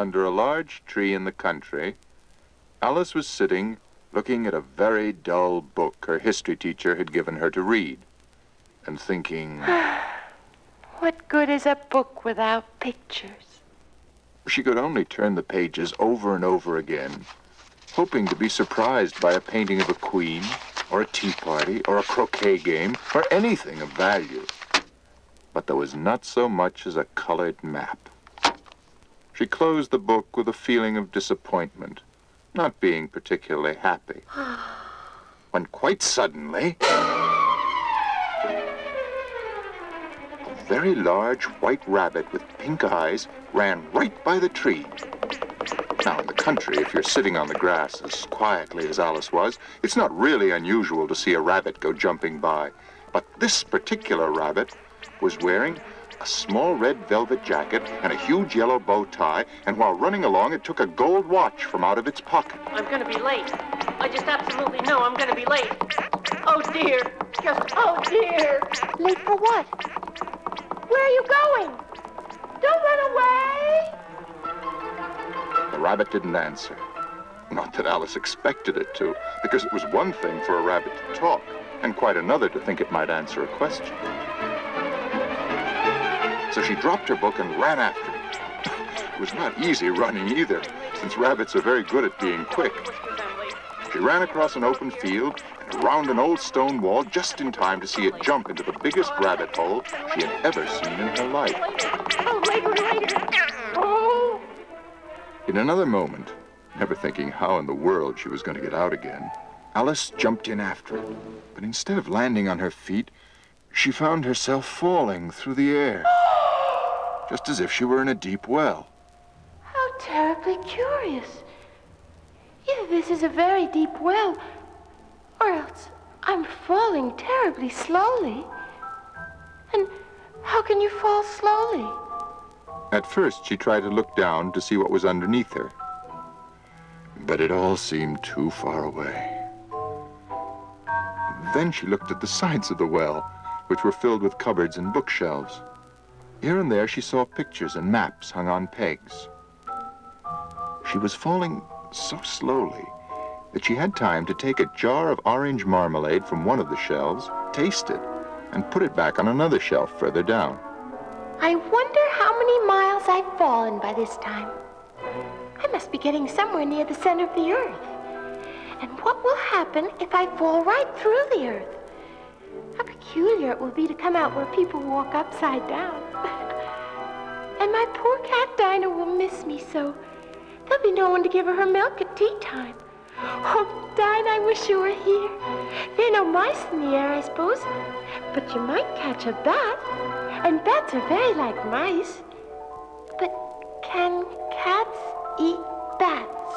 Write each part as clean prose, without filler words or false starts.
Under a large tree in the country, Alice was sitting looking at a very dull book her history teacher had given her to read, and thinking, what good is a book without pictures? She could only turn the pages over and over again, hoping to be surprised by a painting of a queen, or a tea party, or a croquet game, or anything of value. But there was not so much as a colored map. She closed the book with a feeling of disappointment, not being particularly happy. When quite suddenly, a very large white rabbit with pink eyes ran right by the tree. Now, in the country, if you're sitting on the grass as quietly as Alice was, it's not really unusual to see a rabbit go jumping by. But this particular rabbit was wearing a small red velvet jacket and a huge yellow bow tie, and while running along, it took a gold watch from out of its pocket. I'm going to be late. I just absolutely know I'm going to be late. Oh, dear. Just, oh, dear. Late for what? Where are you going? Don't run away! The rabbit didn't answer. Not that Alice expected it to, because it was one thing for a rabbit to talk, and quite another to think it might answer a question. So she dropped her book and ran after it. It was not easy running either, since rabbits are very good at being quick. She ran across an open field and around an old stone wall just in time to see it jump into the biggest rabbit hole she had ever seen in her life. Oh, later. Oh. In another moment, never thinking how in the world she was going to get out again, Alice jumped in after it. But instead of landing on her feet, she found herself falling through the air, just as if she were in a deep well. How terribly curious. Either this is a very deep well, or else I'm falling terribly slowly. And how can you fall slowly? At first, she tried to look down to see what was underneath her, but it all seemed too far away. Then she looked at the sides of the well, which were filled with cupboards and bookshelves. Here and there she saw pictures and maps hung on pegs. She was falling so slowly that she had time to take a jar of orange marmalade from one of the shelves, taste it, and put it back on another shelf further down. I wonder how many miles I've fallen by this time. I must be getting somewhere near the center of the earth. And what will happen if I fall right through the earth? How peculiar it will be to come out where people walk upside down. And my poor cat Dinah will miss me so. There'll be no one to give her milk at tea time. Oh, Dinah, I wish you were here. There are no mice in the air, I suppose. But you might catch a bat. And bats are very like mice. But can cats eat bats?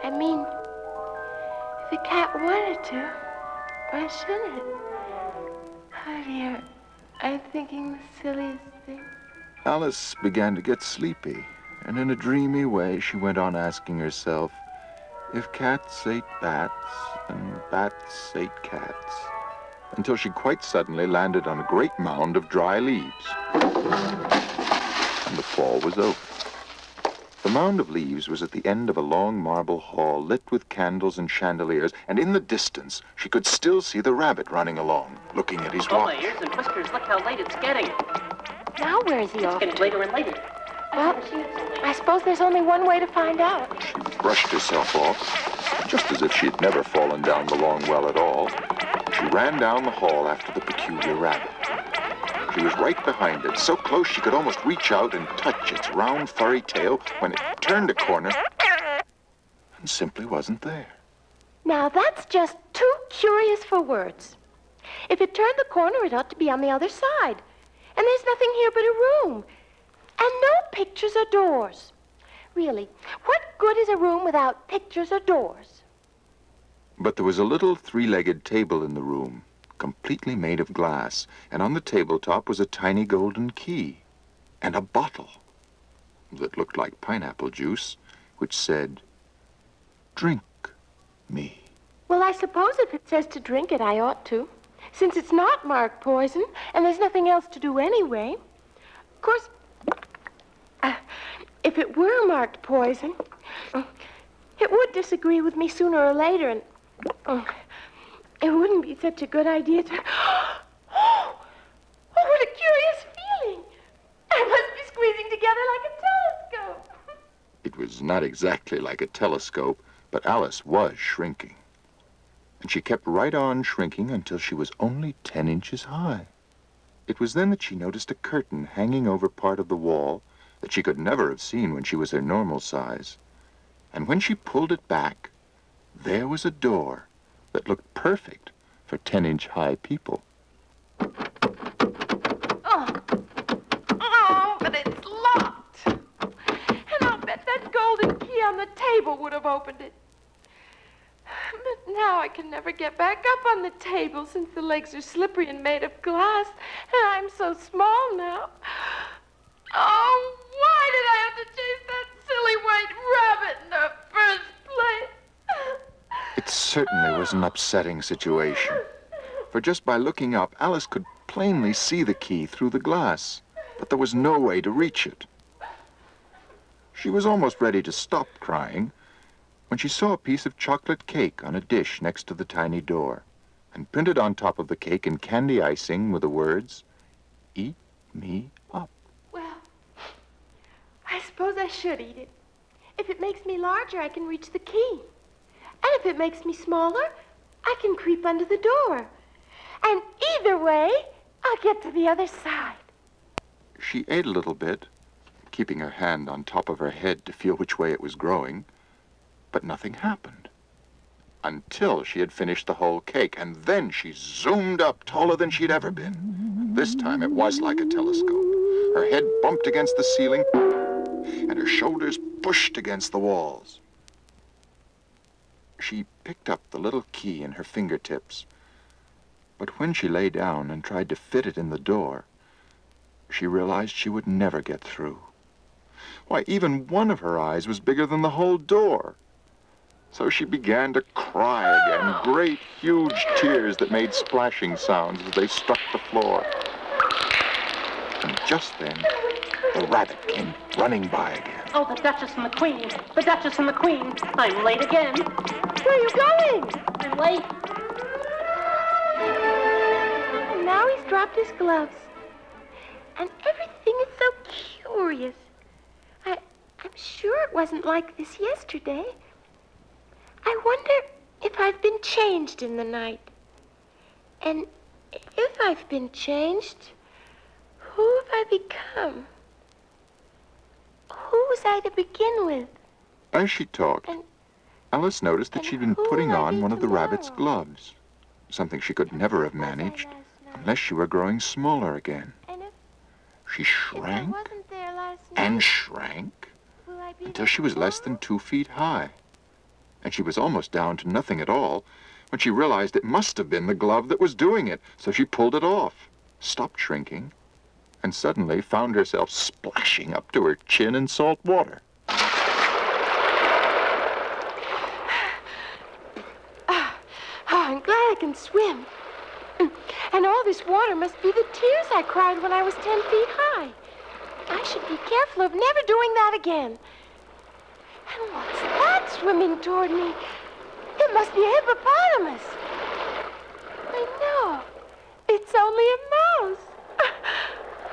I mean, if a cat wanted to, why shouldn't it? Oh, dear. I'm thinking the silliest thing. Alice began to get sleepy, and in a dreamy way she went on asking herself, if cats ate bats, and bats ate cats, until she quite suddenly landed on a great mound of dry leaves. And the fall was over. The mound of leaves was at the end of a long marble hall lit with candles and chandeliers, and in the distance she could still see the rabbit running along, looking at his watch. Oh, my ears and whiskers, look how late it's getting. Now where is he off? It's getting later and later. Well, I suppose there's only one way to find out. She brushed herself off, just as if she had never fallen down the long well at all. She ran down the hall after the peculiar rabbit. She was right behind it, so close she could almost reach out and touch its round, furry tail when it turned a corner and simply wasn't there. Now that's just too curious for words. If it turned the corner, it ought to be on the other side. And there's nothing here but a room. And no pictures or doors. Really, what good is a room without pictures or doors? But there was a little three-legged table in the room, completely made of glass, and on the tabletop was a tiny golden key and a bottle that looked like pineapple juice, which said, "Drink me." Well, I suppose if it says to drink it, I ought to, since it's not marked poison, and there's nothing else to do anyway. Of course, if it were marked poison, it would disagree with me sooner or later, and it wouldn't be such a good idea to... Oh, what a curious feeling. I must be squeezing together like a telescope. It was not exactly like a telescope, but Alice was shrinking. And she kept right on shrinking until she was only 10 inches high. It was then that she noticed a curtain hanging over part of the wall that she could never have seen when she was her normal size. And when she pulled it back, there was a door that looked perfect for 10-inch high people. Oh, but it's locked. And I'll bet that golden key on the table would have opened it. But now I can never get back up on the table since the legs are slippery and made of glass, and I'm so small now. Oh, why did I have to chase that silly white rabbit in the first place? It certainly was an upsetting situation. For just by looking up, Alice could plainly see the key through the glass, but there was no way to reach it. She was almost ready to stop crying when she saw a piece of chocolate cake on a dish next to the tiny door, and printed on top of the cake in candy icing were the words, "Eat me up." Well, I suppose I should eat it. If it makes me larger, I can reach the key. And if it makes me smaller, I can creep under the door. And either way, I'll get to the other side. She ate a little bit, keeping her hand on top of her head to feel which way it was growing, but nothing happened until she had finished the whole cake, and then she zoomed up taller than she'd ever been. This time it was like a telescope. Her head bumped against the ceiling, and her shoulders pushed against the walls. She picked up the little key in her fingertips, but when she lay down and tried to fit it in the door, she realized she would never get through. Why, even one of her eyes was bigger than the whole door. So she began to cry again, great, huge tears that made splashing sounds as they struck the floor. And just then, the rabbit came running by again. Oh, the Duchess and the Queen. The Duchess and the Queen. I'm late again. Where are you going? I'm late. And now he's dropped his gloves. And everything is so curious. I'm sure it wasn't like this yesterday. I wonder if I've been changed in the night. And if I've been changed, who have I become? Who was I to begin with? As she talked, Alice noticed that and she'd been who putting will I on be one of the rabbit's tomorrow? gloves, something she could never have managed unless she were growing smaller again. And She if I shrank wasn't there last and night, shrank will I be until there she was less than tomorrow? 2 feet high. And she was almost down to nothing at all when she realized it must have been the glove that was doing it. So she pulled it off, stopped shrinking, and suddenly found herself splashing up to her chin in salt water. Oh, I'm glad I can swim. And all this water must be the tears I cried when I was 10 feet high. I should be careful of never doing that again. And what's that swimming toward me? It must be a hippopotamus. I know. It's only a mouse.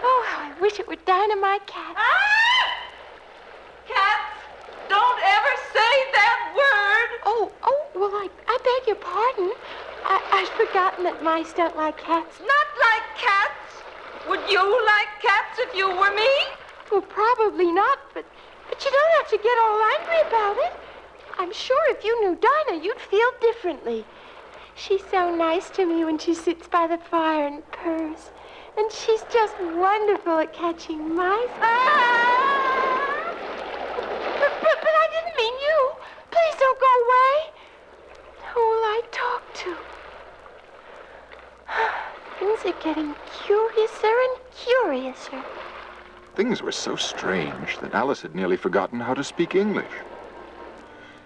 Oh, how I wish it were Dynamite Cat. Ah! Cats, don't ever say that word. Oh, well, I beg your pardon. I'd forgotten that mice don't like cats. Not like cats. Would you like cats if you were me? Well, probably not, but you don't have to get all angry about it. I'm sure if you knew Dinah, you'd feel differently. She's so nice to me when she sits by the fire and purrs. And she's just wonderful at catching mice. Ah! But I didn't mean you. Please don't go away. Who will I talk to? Things are getting curiouser and curiouser. Things were so strange that Alice had nearly forgotten how to speak English.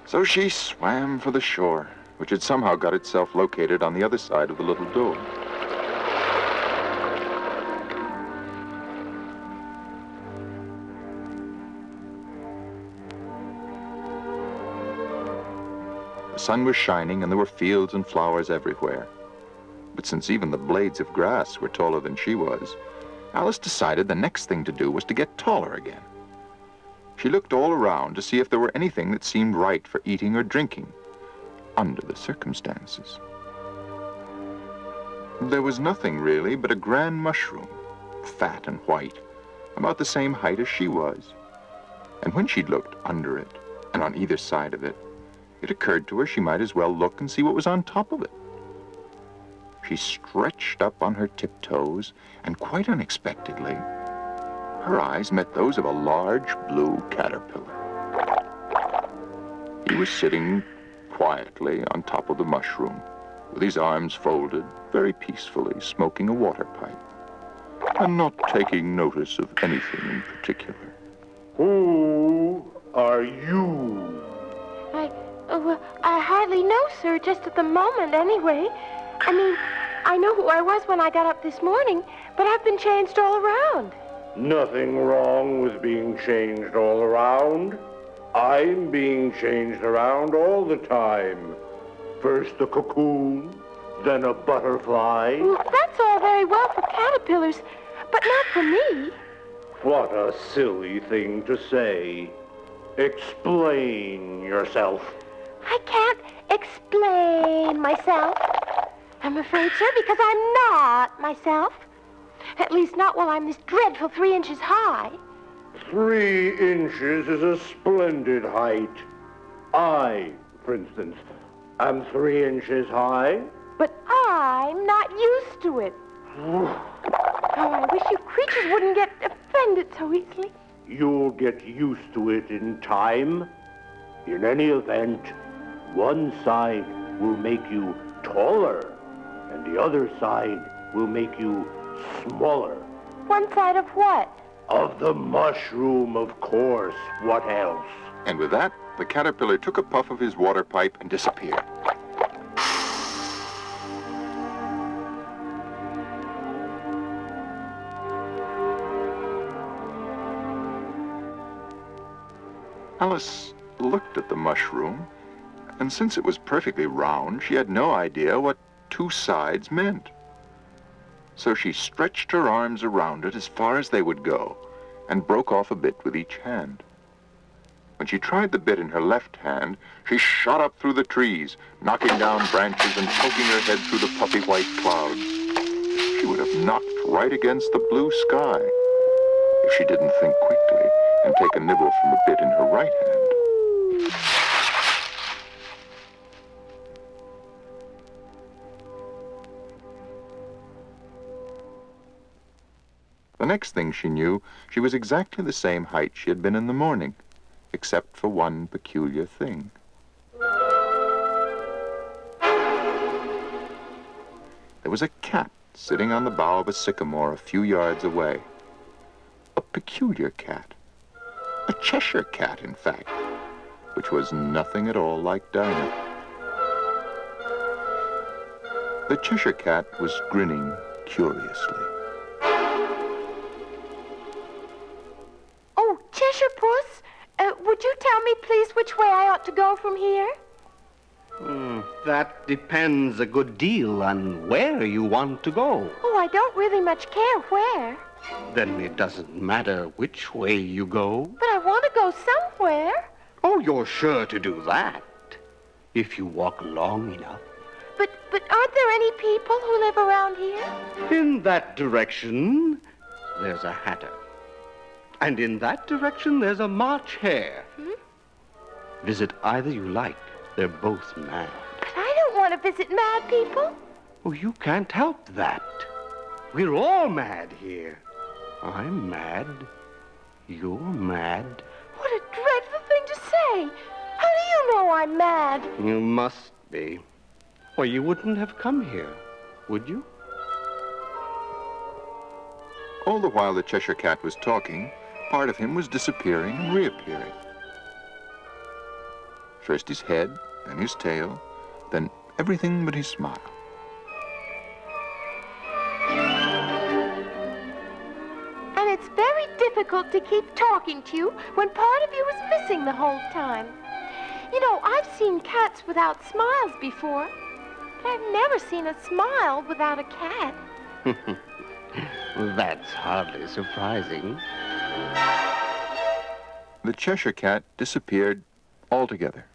So she swam for the shore, which had somehow got itself located on the other side of the little door. The sun was shining and there were fields and flowers everywhere. But since even the blades of grass were taller than she was, Alice decided the next thing to do was to get taller again. She looked all around to see if there were anything that seemed right for eating or drinking, under the circumstances. There was nothing really but a grand mushroom, fat and white, about the same height as she was. And when she'd looked under it, and on either side of it, it occurred to her she might as well look and see what was on top of it. She stretched up on her tiptoes, and quite unexpectedly, her eyes met those of a large blue caterpillar. He was sitting quietly on top of the mushroom, with his arms folded, very peacefully, smoking a water pipe, and not taking notice of anything in particular. Who are you? I hardly know, sir, just at the moment, anyway. I mean, I know who I was when I got up this morning, but I've been changed all around. Nothing wrong with being changed all around. I'm being changed around all the time. First a cocoon, then a butterfly. Well, that's all very well for caterpillars, but not for me. What a silly thing to say. Explain yourself. I can't explain myself. I'm afraid, sir, because I'm not myself. At least not while I'm this dreadful 3 inches high. 3 inches is a splendid height. I, for instance, am 3 inches high. But I'm not used to it. Oh, I wish you creatures wouldn't get offended so easily. You'll get used to it in time. In any event, one side will make you taller, and the other side will make you smaller. One side of what? Of the mushroom, of course. What else? And with that, the caterpillar took a puff of his water pipe and disappeared. Alice looked at the mushroom, and since it was perfectly round, she had no idea what 2 sides meant. So she stretched her arms around it as far as they would go, and broke off a bit with each hand. When she tried the bit in her left hand, she shot up through the trees, knocking down branches and poking her head through the puffy white clouds. She would have knocked right against the blue sky if she didn't think quickly and take a nibble from the bit in her right hand. The next thing she knew, she was exactly the same height she had been in the morning, except for one peculiar thing. There was a cat sitting on the bough of a sycamore a few yards away. A peculiar cat. A Cheshire cat, in fact, which was nothing at all like Dinah. The Cheshire cat was grinning curiously. Oh, Cheshire Puss, would you tell me, please, which way I ought to go from here? That depends a good deal on where you want to go. Oh, I don't really much care where. Then it doesn't matter which way you go. But I want to go somewhere. Oh, you're sure to do that, if you walk long enough. But aren't there any people who live around here? In that direction, there's a hatter. And in that direction, there's a March hare. Visit either you like. They're both mad. But I don't want to visit mad people. Oh, you can't help that. We're all mad here. I'm mad. You're mad. What a dreadful thing to say. How do you know I'm mad? You must be. Or you wouldn't have come here, would you? All the while the Cheshire cat was talking, part of him was disappearing and reappearing. First his head, then his tail, then everything but his smile. And it's very difficult to keep talking to you when part of you is missing the whole time. You know, I've seen cats without smiles before, but I've never seen a smile without a cat. That's hardly surprising. The Cheshire Cat disappeared altogether.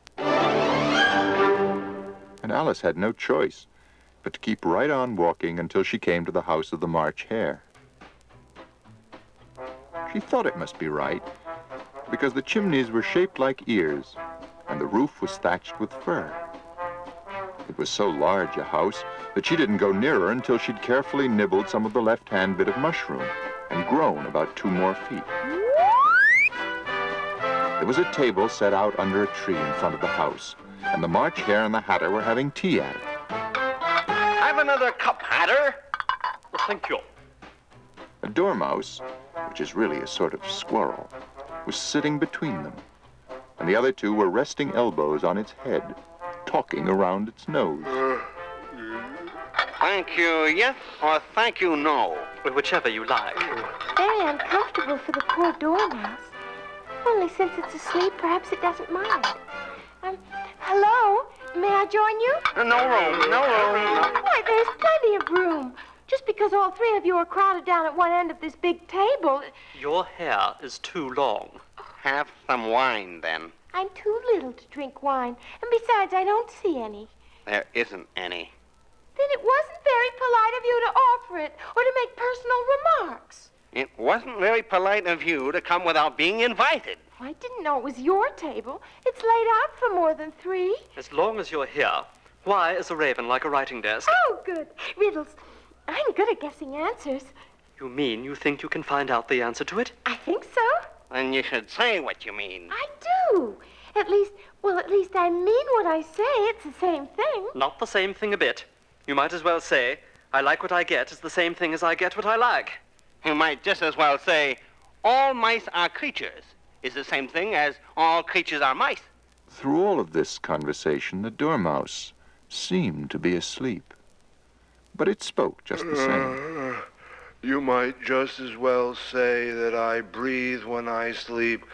And Alice had no choice but to keep right on walking until she came to the house of the March Hare. She thought it must be right, because the chimneys were shaped like ears, and the roof was thatched with fur. It was so large a house that she didn't go nearer until she'd carefully nibbled some of the left-hand bit of mushroom and grown about 2 more feet. There was a table set out under a tree in front of the house, and the March Hare and the Hatter were having tea at it. Have another cup, Hatter. Thank you. A dormouse, which is really a sort of squirrel, was sitting between them, and the other two were resting elbows on its head, talking around its nose. Thank you, yes, or thank you, no. Whichever you like. Very uncomfortable for the poor dormouse. Only since it's asleep, perhaps it doesn't mind. Hello? May I join you? No room, no room. Why, there's plenty of room. Just because all 3 of you are crowded down at one end of this big table. Your hair is too long. Have some wine, then. I'm too little to drink wine. And besides, I don't see any. There isn't any. Then it wasn't very polite of you to offer it or to make personal remarks. It wasn't very polite of you to come without being invited. I didn't know it was your table. It's laid out for more than 3. As long as you're here, why is a raven like a writing desk? Oh, good. Riddles. I'm good at guessing answers. You mean you think you can find out the answer to it? I think so. Then you should say what you mean. I do. At least I mean what I say. It's the same thing. Not the same thing a bit. You might as well say, I like what I get is the same thing as I get what I like. You might just as well say, all mice are creatures is the same thing as all creatures are mice. Through all of this conversation, the dormouse seemed to be asleep. But it spoke just the same. You might just as well say that I breathe when I sleep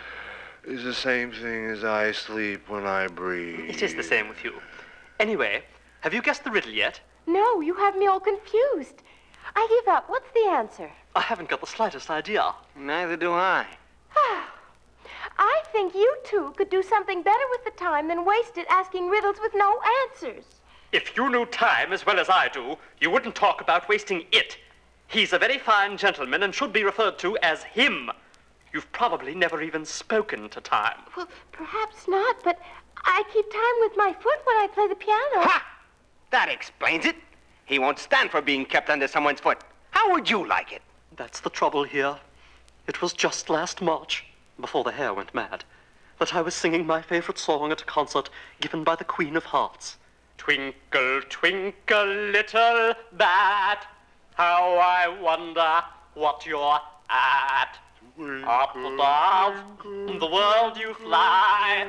is the same thing as I sleep when I breathe. It is the same with you. Anyway, have you guessed the riddle yet? No, you have me all confused. I give up. What's the answer? I haven't got the slightest idea. Neither do I. I think you two could do something better with the time than waste it asking riddles with no answers. If you knew time as well as I do, you wouldn't talk about wasting it. He's a very fine gentleman and should be referred to as him. You've probably never even spoken to time. Well, perhaps not, but I keep time with my foot when I play the piano. Ha! That explains it. He won't stand for being kept under someone's foot. How would you like it? That's the trouble here. It was just last March, before the hare went mad, that I was singing my favorite song at a concert given by the Queen of Hearts. Twinkle, twinkle, little bat, how I wonder what you're at. Up above the world you fly,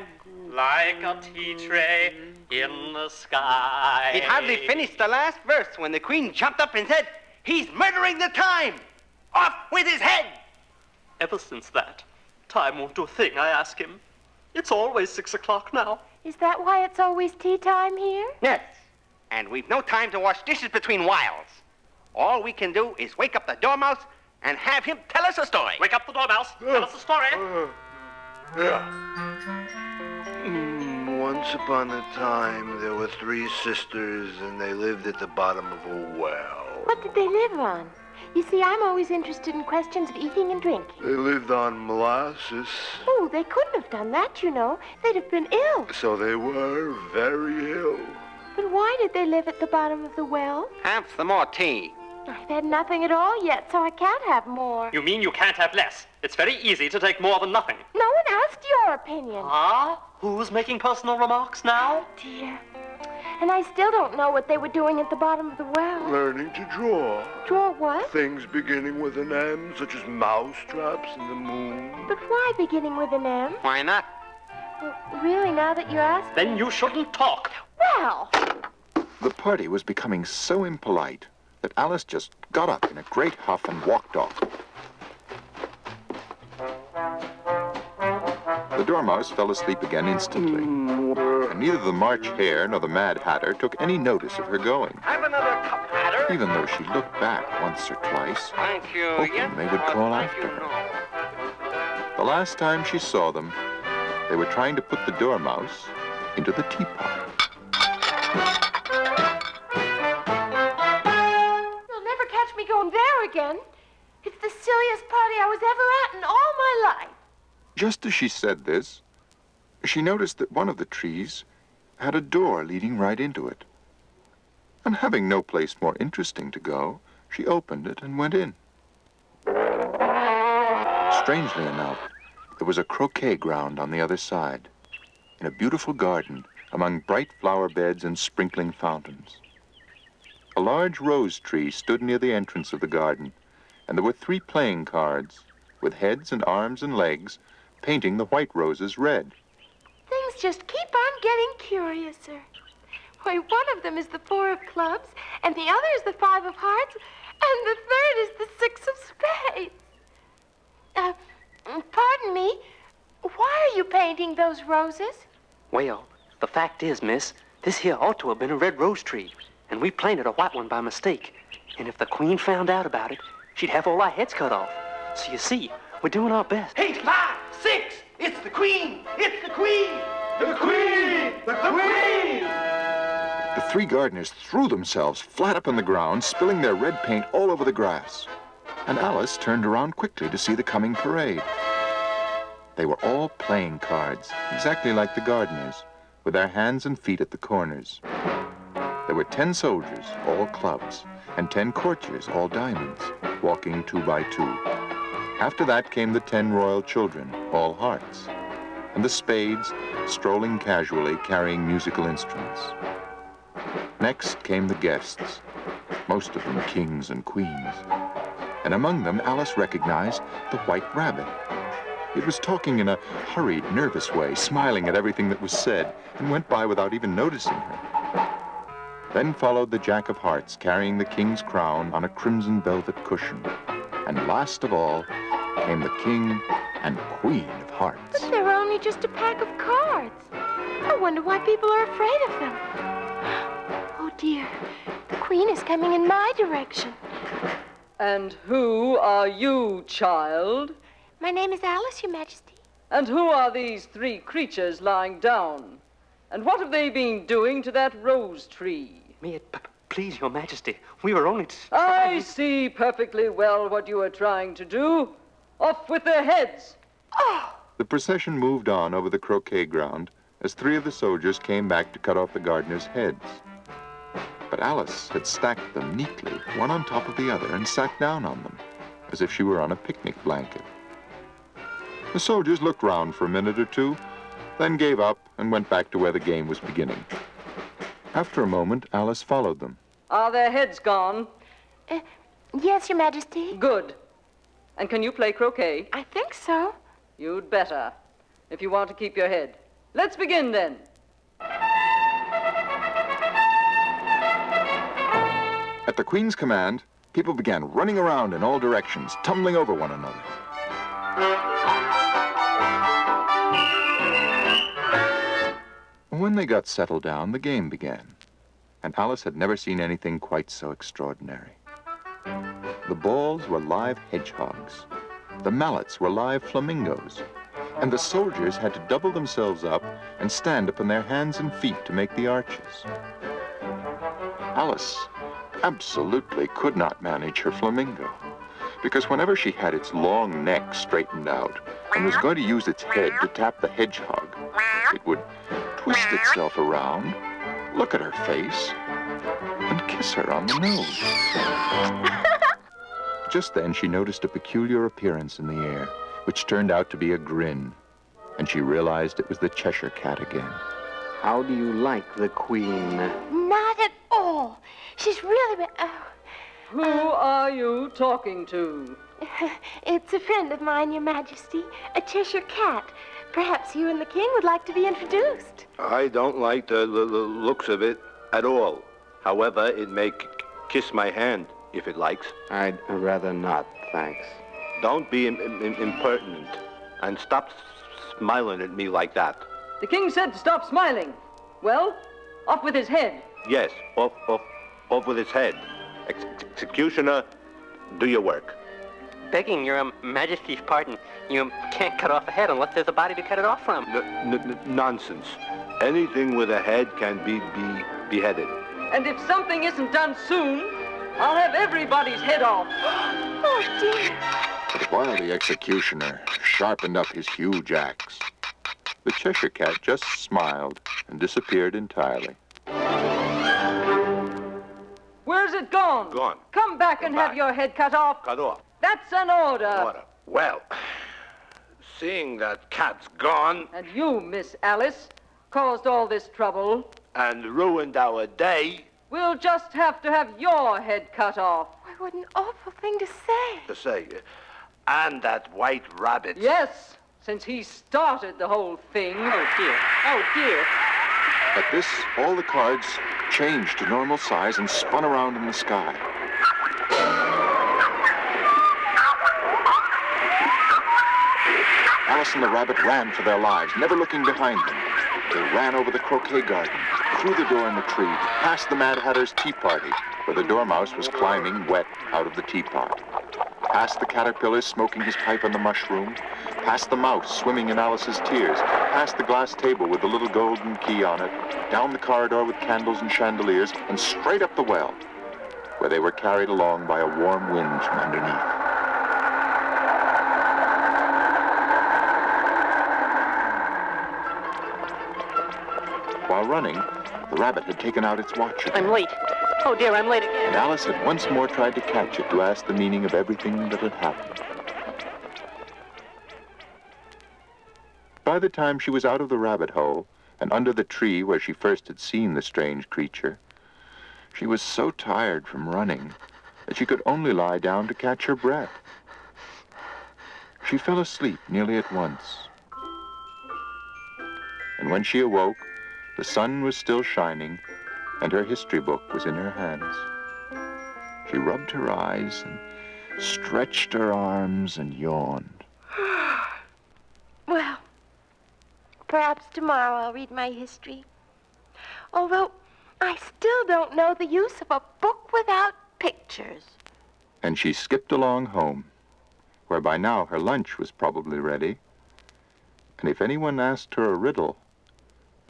like a tea tray in the sky. He'd hardly finished the last verse when the Queen jumped up and said, "He's murdering the time! Off with his head!" Ever since that, time won't do a thing I ask him. It's always 6 o'clock now. Is that why it's always tea time here? Yes. And we've no time to wash dishes between whiles. All we can do is wake up the dormouse and have him tell us a story. Wake up the dormouse. Tell us a story. Once upon a time, there were 3 sisters, and they lived at the bottom of a well. What did they live on? You see, I'm always interested in questions of eating and drinking. They lived on molasses, Oh, they couldn't have done that, you know. They'd have been ill. so they were very ill. But why did they live at the bottom of the well? Have some more tea. I've had nothing at all yet, so I can't have more. You mean you can't have less? It's very easy to take more than nothing. No one asked your opinion. Ah? Who's making personal remarks now? Dear. And I still don't know what they were doing at the bottom of the well. Learning to draw. Draw what? Things beginning with an M, such as mouse traps and the moon. But why beginning with an M? Why not? Well, really, now that you ask? Then you shouldn't talk. Well, The party was becoming so impolite that Alice just got up in a great huff and walked off. The Dormouse fell asleep again instantly, and neither the March Hare nor the Mad Hatter took any notice of her going, Have another cup, Hatter. even though she looked back once or twice, Thank you. hoping they would call after her. The last time she saw them, they were trying to put the Dormouse into the teapot. You'll never catch me going there again. It's the silliest party I was ever at in all my life. Just as she said this, she noticed that one of the trees had a door leading right into it. And having no place more interesting to go, she opened it and went in. Strangely enough, there was a croquet ground on the other side, in a beautiful garden among bright flower beds and sprinkling fountains. A large rose tree stood near the entrance of the garden, and there were 3 playing cards, with heads and arms and legs, painting the white roses red. Things just keep on getting curiouser. Why, one of them is the 4 of clubs, and the other is the 5 of hearts, and the third is the 6 of spades. Pardon me, why are you painting those roses? Well, the fact is, miss, this here ought to have been a red rose tree, and we planted a white one by mistake. And if the Queen found out about it, she'd have all our heads cut off. So you see, we're doing our best. Hey, 5, 6, it's the Queen! It's the Queen! The Queen! The Queen! The 3 gardeners threw themselves flat up on the ground, spilling their red paint all over the grass. And Alice turned around quickly to see the coming parade. They were all playing cards, exactly like the gardeners, with their hands and feet at the corners. There were 10 soldiers, all clubs, and 10 courtiers, all diamonds, walking 2 by 2. After that came the 10 royal children, all hearts, and the spades, strolling casually, carrying musical instruments. Next came the guests, most of them kings and queens. And among them, Alice recognized the White Rabbit. It was talking in a hurried, nervous way, smiling at everything that was said, and went by without even noticing her. Then followed the Jack of Hearts, carrying the king's crown on a crimson velvet cushion. And last of all came the King and Queen of Hearts. But they're only just a pack of cards. I wonder why people are afraid of them. Oh, dear. The Queen is coming in my direction. And who are you, child? My name is Alice, Your Majesty. And who are these 3 creatures lying down? And what have they been doing to that rose tree? May it please your majesty, we were only I see perfectly well what you are trying to do. Off with their heads. Oh! The procession moved on over the croquet ground as 3 of the soldiers came back to cut off the gardeners' heads. But Alice had stacked them neatly, one on top of the other, and sat down on them, as if she were on a picnic blanket. The soldiers looked round for a minute or 2, then gave up and went back to where the game was beginning. After a moment, Alice followed them. Are their heads gone? Yes, Your Majesty. Good. And can you play croquet? I think so. You'd better, if you want to keep your head. Let's begin, then. At the Queen's command, people began running around in all directions, tumbling over one another. When they got settled down, the game began, and Alice had never seen anything quite so extraordinary. The balls were live hedgehogs, the mallets were live flamingos, and the soldiers had to double themselves up and stand up on their hands and feet to make the arches. Alice absolutely could not manage her flamingo, because whenever she had its long neck straightened out and was going to use its head to tap the hedgehog, it would twist itself around, look at her face, and kiss her on the nose. Just then she noticed a peculiar appearance in the air, which turned out to be a grin, and she realized it was the Cheshire Cat again. How do you like the Queen? Not at all. She's really... Who are you talking to? It's a friend of mine, Your Majesty, a Cheshire Cat. Perhaps you and the King would like to be introduced. I don't like the looks of it at all. However, it may kiss my hand if it likes. I'd rather not, thanks. Don't be impertinent and stop smiling at me like that? The king said to stop smiling. Well, off with his head. Yes, off with his head. Executioner, do your work. Begging your Majesty's pardon, you can't cut off a head unless there's a body to cut it off from. Nonsense. Anything with a head can be beheaded. And if something isn't done soon, I'll have everybody's head off. Oh, dear. But while the executioner sharpened up his huge axe, the Cheshire Cat just smiled and disappeared entirely. Where's it gone? Gone. Come back and have your head cut off. Cut off. That's an order. Well, seeing that cat's gone And you, Miss Alice, caused all this trouble. and ruined our day, We'll just have to have your head cut off. Why, what an awful thing to say. to say, and that white rabbit. Yes, since he started the whole thing. Oh, dear. Oh, dear. At this, all the cards changed to normal size and spun around in the sky. Alice and the rabbit ran for their lives, never looking behind them. They ran over the croquet garden, through the door in the tree, past the Mad Hatter's tea party, where the dormouse was climbing wet out of the teapot. Past the caterpillar smoking his pipe on the mushroom, past the mouse swimming in Alice's tears, past the glass table with the little golden key on it, down the corridor with candles and chandeliers, and straight up the well, where they were carried along by a warm wind from underneath. While running, the rabbit had taken out its watch again. I'm late. Oh, dear, I'm late again. And Alice had once more tried to catch it to ask the meaning of everything that had happened. By the time she was out of the rabbit hole and under the tree where she first had seen the strange creature, she was so tired from running that she could only lie down to catch her breath. She fell asleep nearly at once. And when she awoke, the sun was still shining, and her history book was in her hands. She rubbed her eyes and stretched her arms and yawned. Well, perhaps tomorrow I'll read my history. Although I still don't know the use of a book without pictures. And she skipped along home, where by now her lunch was probably ready. And if anyone asked her a riddle,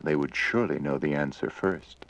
they would surely know the answer first.